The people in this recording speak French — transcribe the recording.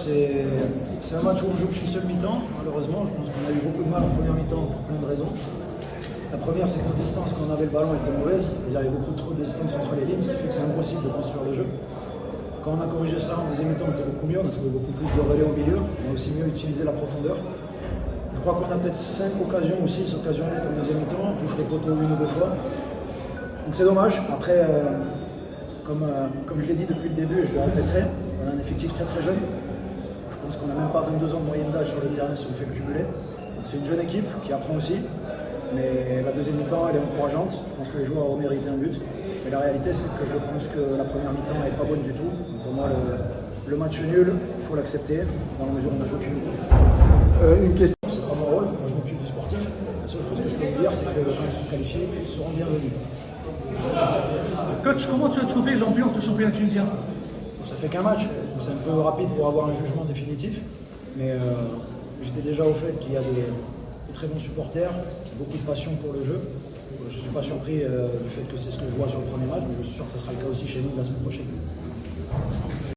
c'est un match où on joue qu'une seule mi-temps, malheureusement. Je pense qu'on a eu beaucoup de mal en première mi-temps pour plein de raisons. La première, c'est que nos distances quand on avait le ballon étaient mauvaises, c'est-à-dire qu'il y avait beaucoup trop de distance entre les lignes, ce qui fait que c'est impossible de construire le jeu. Quand on a corrigé ça en deuxième mi-temps, on était beaucoup mieux, on a trouvé beaucoup plus de relais au milieu, on a aussi mieux utilisé la profondeur. Je crois qu'on a peut-être 5 occasions ou 6 occasions nettes en deuxième mi-temps, on touche le poteau une ou deux fois. Donc c'est dommage. Après, comme je l'ai dit depuis le début et je le répéterai, on a un effectif très très jeune. Je pense qu'on n'a même pas 22 ans de moyenne d'âge sur le terrain si on fait le cumuler. Donc c'est une jeune équipe qui apprend aussi. Mais la deuxième mi-temps, elle est encourageante. Je pense que les joueurs ont mérité un but. Mais la réalité, c'est que je pense que la première mi-temps n'est pas bonne du tout. Donc pour moi, le match nul, il faut l'accepter, dans la mesure où on a joué qu'une mi-temps. Une question. C'est pas mon rôle, moi je m'occupe du sportif. La seule chose que je peux vous dire, c'est que quand ils sont qualifiés, ils seront bienvenus. Coach, comment tu as trouvé l'ambiance du championnat tunisien? Ça fait qu'un match, c'est un peu rapide pour avoir un jugement définitif. Mais j'étais déjà au fait qu'il y a des très bons supporters, beaucoup de passion pour le jeu. Je ne suis pas surpris du fait que c'est ce que je vois sur le premier match, mais je suis sûr que ce sera le cas aussi chez nous la semaine prochaine.